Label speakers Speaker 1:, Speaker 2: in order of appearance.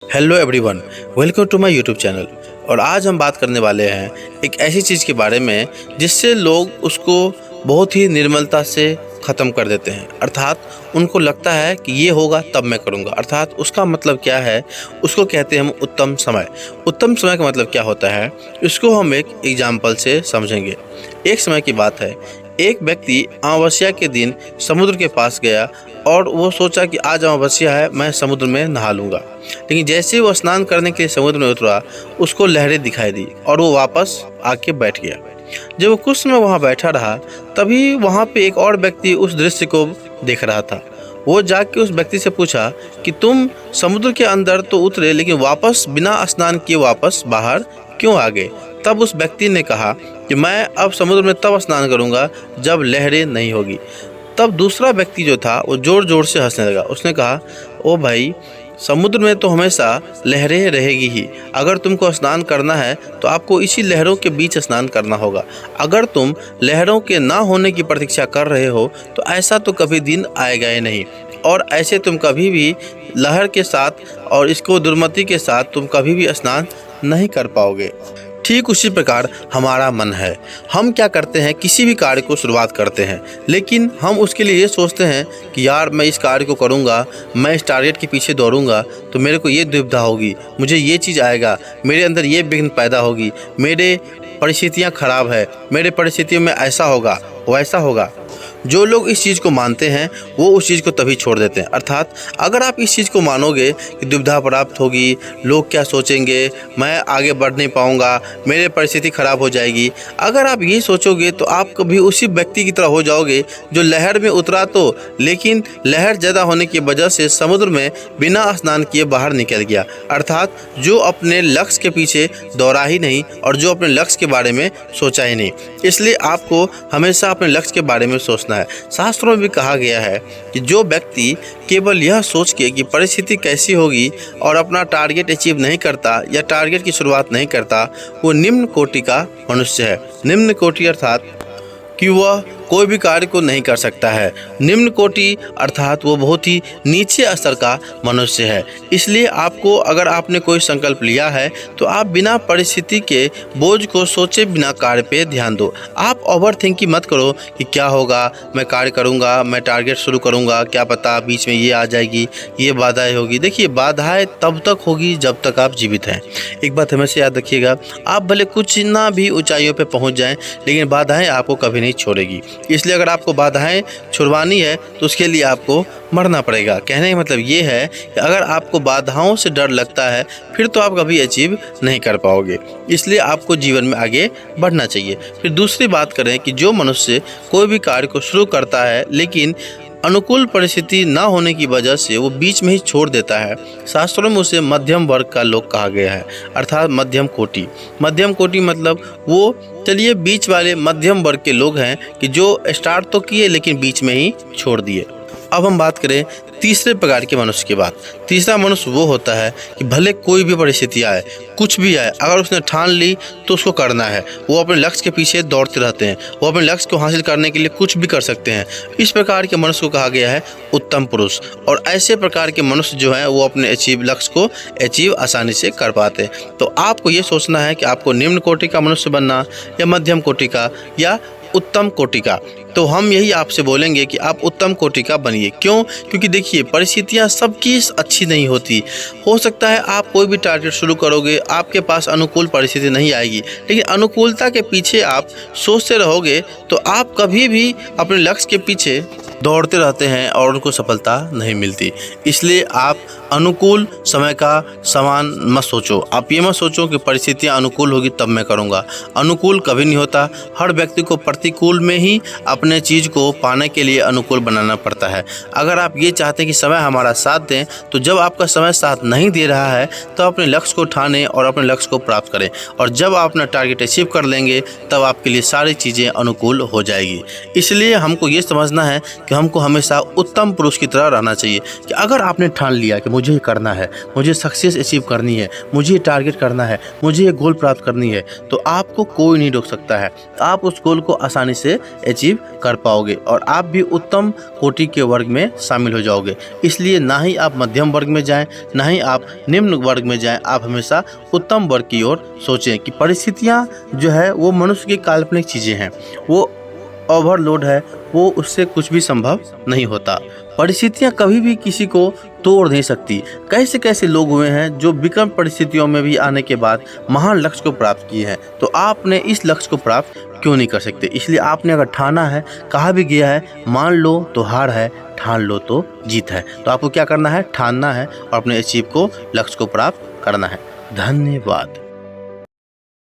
Speaker 1: Hello everyone, welcome to my YouTube channel. और आज हम बात करने वाले हैं एक ऐसी चीज़ के बारे में जिससे लोग उसको बहुत ही निर्मलता से ख़त्म कर देते हैं। अर्थात उनको लगता है कि ये होगा तब मैं करूँगा। अर्थात उसका मतलब क्या है, उसको कहते हैं हम उत्तम समय। उत्तम समय का मतलब क्या होता है, इसको हम एक एग्जाम्पल से समझेंगे। एक समय की बात है, एक व्यक्ति अमावस्या के दिन समुद्र के पास गया और वो सोचा कि आज अमावस्या है, मैं समुद्र में नहा लूँगा। लेकिन जैसे ही वो स्नान करने के लिए समुद्र में उतरा, उसको लहरें दिखाई दी और वो वापस आके बैठ गया। जब वो कुछ समय वहाँ बैठा रहा, तभी वहाँ पे एक और व्यक्ति उस दृश्य को देख रहा था। वो जाके उस व्यक्ति से पूछा कि तुम समुद्र के अंदर तो उतरे, लेकिन वापस बिना स्नान किए वापस बाहर क्यों आ गए? तब उस व्यक्ति ने कहा कि मैं अब समुद्र में तब स्नान करूँगा जब लहरें नहीं होगी। तब दूसरा व्यक्ति जो था वो ज़ोर ज़ोर से हंसने लगा। उसने कहा, ओ भाई, समुद्र में तो हमेशा लहरें रहेगी ही। अगर तुमको स्नान करना है तो आपको इसी लहरों के बीच स्नान करना होगा। अगर तुम लहरों के ना होने की प्रतीक्षा कर रहे हो तो ऐसा तो कभी दिन आएगा ही नहीं, और ऐसे तुम कभी भी लहर के साथ और इसको दुर्मति के साथ तुम कभी भी स्नान नहीं कर पाओगे। ठीक उसी प्रकार हमारा मन है। हम क्या करते हैं, किसी भी कार्य को शुरुआत करते हैं, लेकिन हम उसके लिए ये सोचते हैं कि यार मैं इस कार्य को करूँगा, मैं इस टारगेट के पीछे दौड़ूंगा तो मेरे को ये दुविधा होगी, मुझे ये चीज़ आएगा, मेरे अंदर ये विघ्न पैदा होगी, मेरे परिस्थितियाँ खराब है, मेरे परिस्थितियों में ऐसा होगा वैसा होगा। जो लोग इस चीज़ को मानते हैं वो उस चीज़ को तभी छोड़ देते हैं। अर्थात अगर आप इस चीज़ को मानोगे कि दुविधा प्राप्त होगी, लोग क्या सोचेंगे, मैं आगे बढ़ नहीं पाऊँगा, मेरे परिस्थिति खराब हो जाएगी, अगर आप ये सोचोगे तो आप कभी उसी व्यक्ति की तरह हो जाओगे जो लहर में उतरा तो, लेकिन लहर ज़्यादा होने की वजह से समुद्र में बिना स्नान किए बाहर निकल गया। अर्थात जो अपने लक्ष्य के पीछे दौड़ा ही नहीं और जो अपने लक्ष्य के बारे में सोचा ही नहीं। इसलिए आपको हमेशा अपने लक्ष्य के बारे में सोचना है। शास्त्रों में भी कहा गया है कि जो व्यक्ति केवल यह सोच के कि परिस्थिति कैसी होगी और अपना टारगेट अचीव नहीं करता या टारगेट की शुरुआत नहीं करता, वो निम्न कोटि का मनुष्य है। निम्न कोटि अर्थात कि वह कोई भी कार्य को नहीं कर सकता है। निम्न कोटि अर्थात वो बहुत ही नीचे स्तर का मनुष्य है। इसलिए आपको, अगर आपने कोई संकल्प लिया है तो आप बिना परिस्थिति के बोझ को सोचे बिना कार्य पे ध्यान दो। आप ओवर थिंकिंग मत करो कि क्या होगा, मैं कार्य करूँगा, मैं टारगेट शुरू करूँगा, क्या पता बीच में ये आ जाएगी, ये बाधाएं होगी। देखिए, बाधाएं तब तक होगी जब तक आप जीवित हैं। एक बात हमेशा याद रखिएगा, आप भले कुछ ना भी ऊंचाइयों पे पहुंच जाएं, लेकिन बाधाएं आपको कभी नहीं छोड़ेगी। इसलिए अगर आपको बाधाएं छुड़वानी है तो उसके लिए आपको मरना पड़ेगा। कहने का मतलब ये है कि अगर आपको बाधाओं से डर लगता है फिर तो आप कभी अचीव नहीं कर पाओगे। इसलिए आपको जीवन में आगे बढ़ना चाहिए। फिर दूसरी बात करें कि जो मनुष्य कोई भी कार्य को शुरू करता है लेकिन अनुकूल परिस्थिति ना होने की वजह से वो बीच में ही छोड़ देता है, शास्त्रों में उसे मध्यम वर्ग का लोग कहा गया है। अर्थात मध्यम कोटि। मध्यम कोटि मतलब वो, चलिए, बीच वाले मध्यम वर्ग के लोग हैं कि जो स्टार्ट तो किए लेकिन बीच में ही छोड़ दिए। अब हम बात करें तीसरे प्रकार के मनुष्य की बात। तीसरा मनुष्य वो होता है कि भले कोई भी परिस्थिति आए, कुछ भी आए, अगर उसने ठान ली तो उसको करना है। वो अपने लक्ष्य के पीछे दौड़ते रहते हैं, वो अपने लक्ष्य को हासिल करने के लिए कुछ भी कर सकते हैं। इस प्रकार के मनुष्य को कहा गया है उत्तम पुरुष। और ऐसे प्रकार के मनुष्य जो हैं वो अपने लक्ष्य को अचीव आसानी से कर पाते हैं। तो आपको ये सोचना है कि आपको निम्न कोटि का मनुष्य बनना या मध्यम कोटि का या उत्तम कोटि का। तो हम यही आपसे बोलेंगे कि आप उत्तम कोटि का बनिए। क्यों? क्योंकि देखिए, परिस्थितियां सबकी अच्छी नहीं होती। हो सकता है आप कोई भी टारगेट शुरू करोगे, आपके पास अनुकूल परिस्थिति नहीं आएगी, लेकिन अनुकूलता के पीछे आप सोचते रहोगे तो आप कभी भी अपने लक्ष्य के पीछे दौड़ते रहते हैं और उनको सफलता नहीं मिलती। इसलिए आप अनुकूल समय का समान मत सोचो। आप ये मत सोचो कि परिस्थितियाँ अनुकूल होगी तब मैं करूँगा। अनुकूल कभी नहीं होता। हर व्यक्ति को प्रतिकूल में ही अपने चीज़ को पाने के लिए अनुकूल बनाना पड़ता है। अगर आप ये चाहते हैं कि समय हमारा साथ दें, तो जब आपका समय साथ नहीं दे रहा है तो अपने लक्ष्य को ठानें और अपने लक्ष्य को प्राप्त करें। और जब आप अपना टारगेट अचीव कर लेंगे तब आपके लिए सारी चीज़ें अनुकूल हो जाएगी। इसलिए हमको ये समझना है कि हमको हमेशा उत्तम पुरुष की तरह रहना चाहिए कि अगर आपने ठान लिया कि मुझे करना है, मुझे सक्सेस अचीव करनी है, मुझे टारगेट करना है, मुझे ये गोल प्राप्त करनी है, तो आपको कोई नहीं रोक सकता है। आप उस गोल को आसानी से अचीव कर पाओगे और आप भी उत्तम कोटि के वर्ग में शामिल हो जाओगे। इसलिए ना ही आप मध्यम वर्ग में जाएं, ना ही आप निम्न वर्ग में जाएं, आप हमेशा उत्तम वर्ग की ओर सोचें कि परिस्थितियां जो है वो मनुष्य की काल्पनिक चीज़ें हैं, वो ओवरलोड है, वो उससे कुछ भी संभव नहीं होता। परिस्थितियां कभी भी किसी को तोड़ नहीं सकती। कैसे कैसे लोग हुए हैं जो विकट परिस्थितियों में भी आने के बाद महान लक्ष्य को प्राप्त किए हैं, तो आपने इस लक्ष्य को प्राप्त क्यों नहीं कर सकते? इसलिए आपने अगर ठाना है, कहा भी गया है, मान लो तो हार है, ठान लो तो जीत है। तो आपको क्या करना है? ठानना है और अपने अचीव को, लक्ष्य को प्राप्त करना है। धन्यवाद।